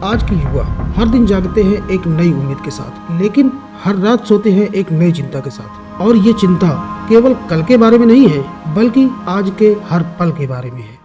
आज के युवा हर दिन जागते हैं एक नई उम्मीद के साथ, लेकिन हर रात सोते हैं एक नई चिंता के साथ। और ये चिंता केवल कल के बारे में नहीं है, बल्कि आज के हर पल के बारे में है।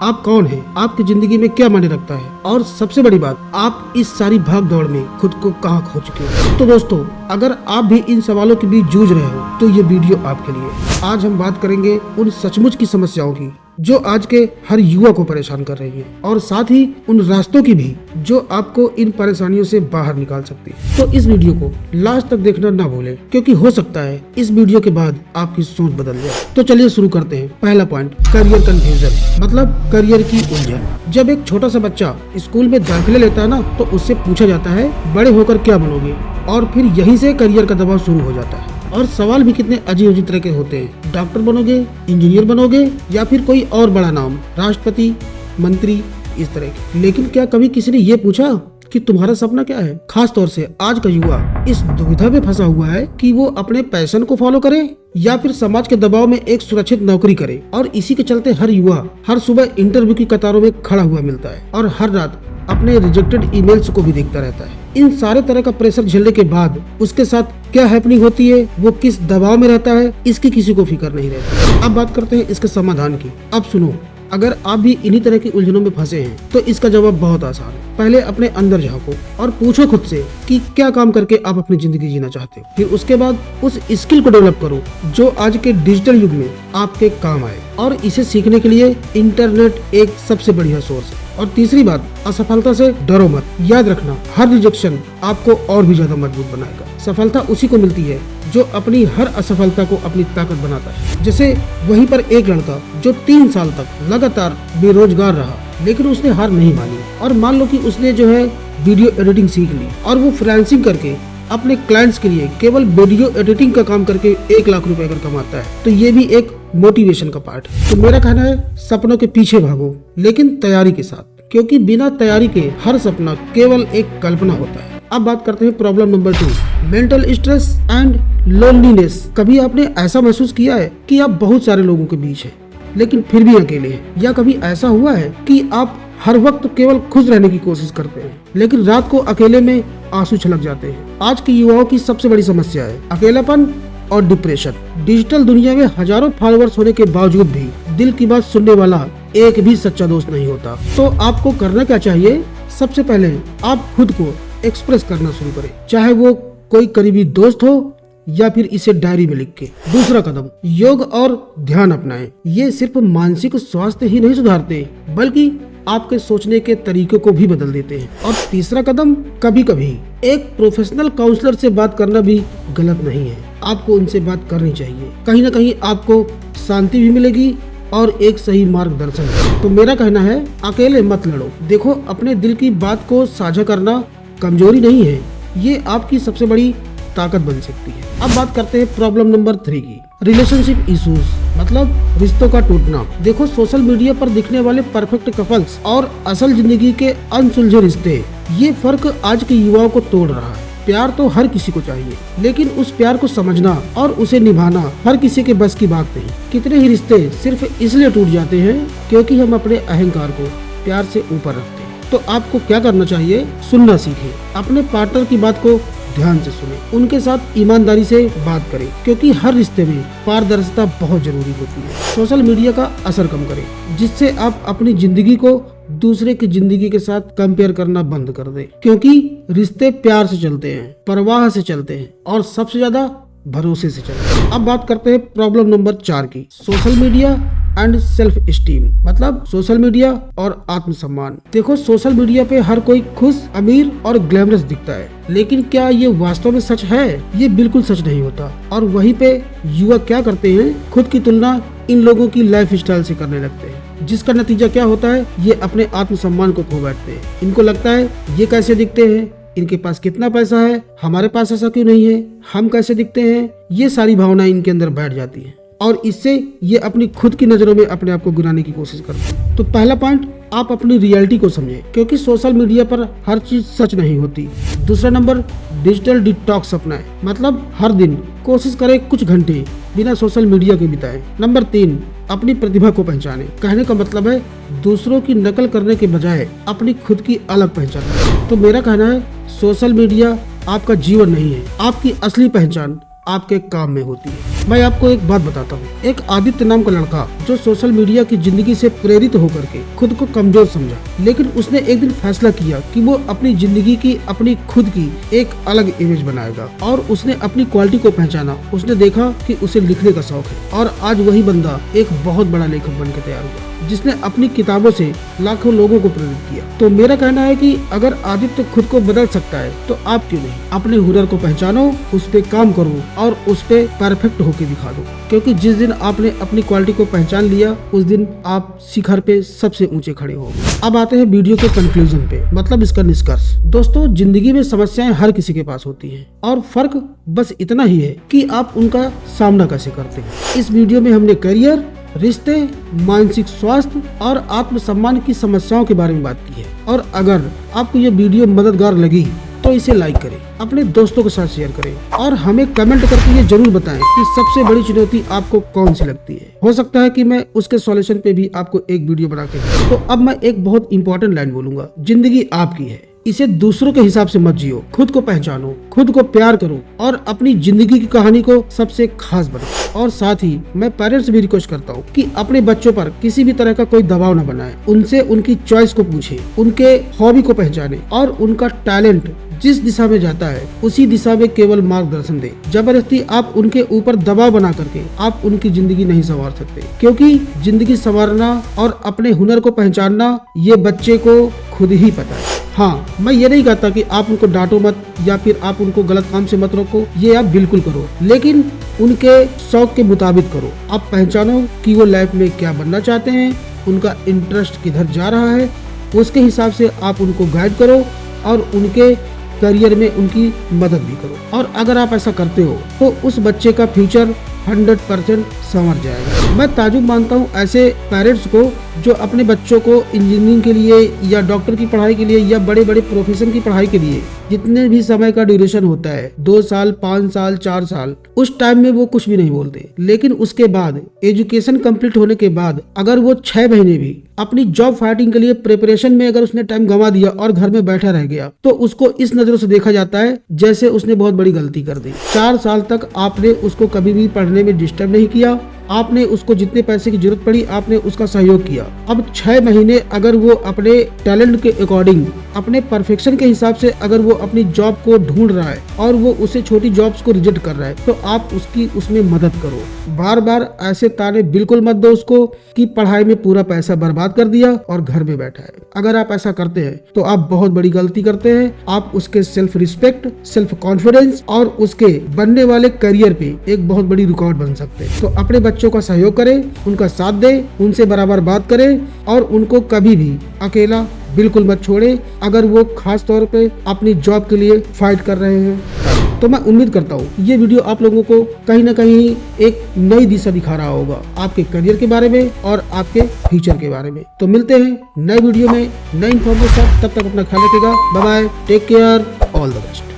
आप कौन हैं? आपकी जिंदगी में क्या मायने रखता है? और सबसे बड़ी बात, आप इस सारी भाग दौड़ में खुद को कहाँ खो चुके हो? तो दोस्तों, अगर आप भी इन सवालों के बीच जूझ रहे हो तो ये वीडियो आपके लिए। आज हम बात करेंगे उन सचमुच की समस्याओं की जो आज के हर युवा को परेशान कर रही है, और साथ ही उन रास्तों की भी जो आपको इन परेशानियों से बाहर निकाल सकती है। तो इस वीडियो को लास्ट तक देखना ना भूलें, क्योंकि हो सकता है इस वीडियो के बाद आपकी सोच बदल जाए। तो चलिए शुरू करते हैं। पहला पॉइंट, करियर कंफ्यूजन, मतलब करियर की उलझन। जब एक छोटा सा बच्चा स्कूल में दाखिले लेता है ना, तो उससे पूछा जाता है बड़े होकर क्या बनोगे, और फिर यहीं से करियर का दबाव शुरू हो जाता है। और सवाल भी कितने अजीब अजीब तरह के होते हैं। डॉक्टर बनोगे, इंजीनियर बनोगे, या फिर कोई और बड़ा नाम, राष्ट्रपति, मंत्री, इस तरह के। लेकिन क्या कभी किसी ने ये पूछा कि तुम्हारा सपना क्या है? खास तौर से आज का युवा इस दुविधा में फंसा हुआ है कि वो अपने पैशन को फॉलो करे या फिर समाज के दबाव में एक सुरक्षित नौकरी करे। और इसी के चलते हर युवा हर सुबह इंटरव्यू की कतारों में खड़ा हुआ मिलता है और हर रात अपने रिजेक्टेड ईमेल्स को भी देखता रहता है। इन सारे तरह का प्रेशर झेलने के बाद उसके साथ क्या हैपनिंग होती है, वो किस दबाव में रहता है, इसकी किसी को फिक्र नहीं रहती। अब बात करते हैं इसके समाधान की। अब सुनो, अगर आप भी इन्हीं तरह की उलझनों में फंसे हैं तो इसका जवाब बहुत आसान है। पहले अपने अंदर झांको और पूछो खुद से कि क्या काम करके आप अपनी जिंदगी जीना चाहते हो। फिर उसके बाद उस स्किल को डेवलप करो जो आज के डिजिटल युग में आपके काम आए, और इसे सीखने के लिए इंटरनेट एक सबसे बढ़िया सोर्स है। और तीसरी बात, असफलता से डरो मत। याद रखना, हर रिजेक्शन आपको और भी ज्यादा मजबूत बनाएगा। सफलता उसी को मिलती है जो अपनी हर असफलता को अपनी ताकत बनाता है। जैसे वहीं पर एक लड़का जो 3 साल तक लगातार बेरोजगार रहा, लेकिन उसने हार नहीं मानी। और मान लो कि उसने जो है वीडियो एडिटिंग सीख ली, और वो फ्रीलांसिंग करके अपने क्लाइंट्स के लिए केवल वीडियो एडिटिंग का काम करके 1 लाख रुपए अगर कमाता है, तो ये भी एक मोटिवेशन का पार्ट है। तो मेरा कहना है, सपनों के पीछे भागो, लेकिन तैयारी के साथ, क्योंकि बिना तैयारी के हर सपना केवल एक कल्पना होता है। अब बात करते हैं problem number 2, mental stress and loneliness. कभी आपने ऐसा महसूस किया है कि आप बहुत सारे लोगों के बीच हैं, लेकिन फिर भी अकेले हैं? या कभी ऐसा हुआ है कि आप हर वक्त केवल खुश रहने की कोशिश करते हैं, लेकिन रात को अकेले में आंसू छलक जाते हैं? आज के युवाओं की सबसे बड़ी समस्या है अकेलापन और डिप्रेशन। डिजिटल दुनिया में हजारों फॉलोअर्स होने के बावजूद भी दिल की बात सुनने वाला एक भी सच्चा दोस्त नहीं होता। तो आपको करना क्या चाहिए? सबसे पहले आप खुद को एक्सप्रेस करना शुरू करें, चाहे वो कोई करीबी दोस्त हो या फिर इसे डायरी में लिख के। दूसरा कदम, योग और ध्यान अपनाएं। ये सिर्फ मानसिक स्वास्थ्य ही नहीं सुधारते, बल्कि आपके सोचने के तरीके को भी बदल देते हैं। और तीसरा कदम, कभी कभी एक प्रोफेशनल काउंसलर से बात करना भी गलत नहीं है। आपको उनसे बात करनी चाहिए। कहीं ना कहीं आपको शांति भी मिलेगी और एक सही मार्गदर्शन। तो मेरा कहना है, अकेले मत लड़ो। देखो, अपने दिल की बात को साझा करना कमजोरी नहीं है, ये आपकी सबसे बड़ी ताकत बन सकती है। अब बात करते हैं प्रॉब्लम नंबर 3 की, रिलेशनशिप इश्यूज, मतलब रिश्तों का टूटना। देखो, सोशल मीडिया पर दिखने वाले परफेक्ट कपल्स और असल जिंदगी के अनसुलझे रिश्ते, ये फर्क आज के युवाओं को तोड़ रहा है। प्यार तो हर किसी को चाहिए, लेकिन उस प्यार को समझना और उसे निभाना हर किसी के बस की बात नहीं। कितने ही रिश्ते सिर्फ इसलिए टूट जाते हैं क्योंकि हम अपने अहंकार को प्यार से ऊपर रखते हैं। तो आपको क्या करना चाहिए? सुनना सीखें, अपने पार्टनर की बात को ध्यान से सुने, उनके साथ ईमानदारी से बात करें, क्योंकि हर रिश्ते में पारदर्शिता बहुत जरूरी होती है। सोशल मीडिया का असर कम करें, जिससे आप अपनी जिंदगी को दूसरे की जिंदगी के साथ कंपेयर करना बंद कर दें, क्योंकि रिश्ते प्यार से चलते हैं, परवाह से चलते हैं, और सबसे ज्यादा भरोसे से चलते हैं। अब बात करते हैं प्रॉब्लम नंबर 4 की, social media and self esteem, मतलब सोशल मीडिया और आत्मसम्मान। देखो, सोशल मीडिया पे हर कोई खुश, अमीर और ग्लैमरस दिखता है, लेकिन क्या ये वास्तव में सच है? ये बिल्कुल सच नहीं होता। और वहीं पे युवा क्या करते हैं, खुद की तुलना इन लोगों की लाइफ स्टाइल से करने लगते हैं, जिसका नतीजा क्या होता है, ये अपने आत्मसम्मान को खो बैठते हैं। इनको लगता है ये कैसे दिखते हैं, इनके पास कितना पैसा है, हमारे पास ऐसा क्यों नहीं है, हम कैसे दिखते हैं, ये सारी भावनाएं इनके अंदर बैठ जाती हैं, और इससे ये अपनी खुद की नजरों में अपने आप को गिराने की कोशिश करते हैं। तो पहला पॉइंट, आप अपनी रियलिटी को समझें, क्योंकि सोशल मीडिया पर हर चीज सच नहीं होती। दूसरा नंबर, डिजिटल डिटॉक्स अपनाएं, मतलब हर दिन कोशिश करें कुछ घंटे बिना सोशल मीडिया के बिताएं। नंबर 3, अपनी प्रतिभा को पहचाने। कहने का मतलब है दूसरों की नकल करने के बजाय अपनी खुद की अलग पहचान करें। तो मेरा कहना है सोशल मीडिया आपका जीवन नहीं है, आपकी असली पहचान आपके काम में होती है। मैं आपको एक बात बताता हूँ। एक आदित्य नाम का लड़का जो सोशल मीडिया की जिंदगी से प्रेरित होकर के खुद को कमजोर समझा, लेकिन उसने एक दिन फैसला किया कि वो अपनी जिंदगी की अपनी खुद की एक अलग इमेज बनाएगा और उसने अपनी क्वालिटी को पहचाना। उसने देखा कि उसे लिखने का शौक है और आज वही बंदा एक बहुत बड़ा लेखक बन के तैयार हुआ, जिसने अपनी किताबों से लाखों लोगों को प्रेरित किया। तो मेरा कहना है कि अगर आदित्य खुद को बदल सकता है तो आप क्यों नहीं। अपने हुनर को पहचानो, उस पे काम करो और उस पे परफेक्ट होके दिखा दो, क्योंकि जिस दिन आपने अपनी क्वालिटी को पहचान लिया उस दिन आप शिखर पे सबसे ऊंचे खड़े होंगे। अब आते हैं वीडियो के कंक्लूजन पे, मतलब इसका निष्कर्ष। दोस्तों, जिंदगी में समस्याएं हर किसी के पास होती हैं और फर्क बस इतना ही है कि आप उनका सामना कैसे करते हैं। इस वीडियो में हमने करियर, रिश्ते, मानसिक स्वास्थ्य और आत्मसम्मान की समस्याओं के बारे में बात की है। और अगर आपको ये वीडियो मददगार लगी तो इसे लाइक करें, अपने दोस्तों के साथ शेयर करें और हमें कमेंट करके ये जरूर बताएं कि सबसे बड़ी चुनौती आपको कौन सी लगती है। हो सकता है कि मैं उसके सॉल्यूशन पे भी आपको एक वीडियो बना के दूं। तो अब मैं एक बहुत इंपॉर्टेंट लाइन बोलूंगा, जिंदगी आपकी है, इसे दूसरों के हिसाब से मत जियो। खुद को पहचानो, खुद को प्यार करो और अपनी जिंदगी की कहानी को सबसे खास बनाओ। और साथ ही मैं पेरेंट्स भी रिक्वेस्ट करता हूँ कि अपने बच्चों पर किसी भी तरह का कोई दबाव न बनाए। उनसे उनकी चॉइस को पूछे, उनके हॉबी को पहचाने और उनका टैलेंट जिस दिशा में जाता है उसी दिशा में केवल मार्गदर्शन दे। जबरदस्ती आप उनके ऊपर दबाव बना करके आप उनकी जिंदगी नहीं संवार सकते, क्योंकि जिंदगी संवारना और अपने हुनर को पहचानना ये बच्चे को खुद ही पता है। हाँ, मैं ये नहीं कहता कि आप उनको डांटो मत या फिर आप उनको गलत काम से मत रोको, ये आप बिल्कुल करो, लेकिन उनके शौक के मुताबिक करो। आप पहचानो कि वो लाइफ में क्या बनना चाहते हैं, उनका इंटरेस्ट किधर जा रहा है, उसके हिसाब से आप उनको गाइड करो और उनके करियर में उनकी मदद भी करो। और अगर आप ऐसा करते हो तो उस बच्चे का फ्यूचर 100% संवर जाएगा। मैं ताजुब मानता हूँ ऐसे पेरेंट्स को जो अपने बच्चों को इंजीनियरिंग के लिए या डॉक्टर की पढ़ाई के लिए या बड़े बड़े प्रोफेशन की पढ़ाई के लिए जितने भी समय का ड्यूरेशन होता है, 2 साल, 5 साल, 4 साल, उस टाइम में वो कुछ भी नहीं बोलते, लेकिन उसके बाद एजुकेशन कंप्लीट होने के बाद अगर वो 6 महीने भी अपनी जॉब फाइटिंग के लिए प्रिपरेशन में अगर उसने टाइम गंवा दिया और घर में बैठा रह गया तो उसको इस नजरों से देखा जाता है जैसे उसने बहुत बड़ी गलती कर दी। 4 साल तक आपने उसको कभी भी पढ़ने में डिस्टर्ब नहीं किया, आपने उसको जितने पैसे की जरूरत पड़ी आपने उसका सहयोग किया। अब 6 महीने अगर वो अपने टैलेंट के अकॉर्डिंग, अपने परफेक्शन के हिसाब से अगर वो अपनी जॉब को ढूंढ रहा है और वो उसे छोटी जॉब्स को रिजेक्ट कर रहा है तो आप उसकी उसमें मदद करो। बार बार ऐसे ताने बिल्कुल मत दो उसको कि पढ़ाई में पूरा पैसा बर्बाद कर दिया और घर में बैठा है। अगर आप ऐसा करते हैं तो आप बहुत बड़ी गलती करते हैं। आप उसके सेल्फ रिस्पेक्ट, सेल्फ कॉन्फिडेंस और उसके बनने वाले करियर पे एक बहुत बड़ी रुकावट बन सकते हैं। तो अपने बच्चों का सहयोग करें, उनका साथ दें, उनसे बराबर बात करें और उनको कभी भी अकेला बिल्कुल मत छोड़े अगर वो खास तौर पे अपनी जॉब के लिए फाइट कर रहे हैं। तो मैं उम्मीद करता हूँ ये वीडियो आप लोगों को कहीं ना कहीं एक नई दिशा दिखा रहा होगा आपके करियर के बारे में और आपके फ्यूचर के बारे में। तो मिलते हैं नए वीडियो में नई इन्फॉर्मेशन, तब तक अपना ख्याल रखिएगा। Bye bye, take care, all the best.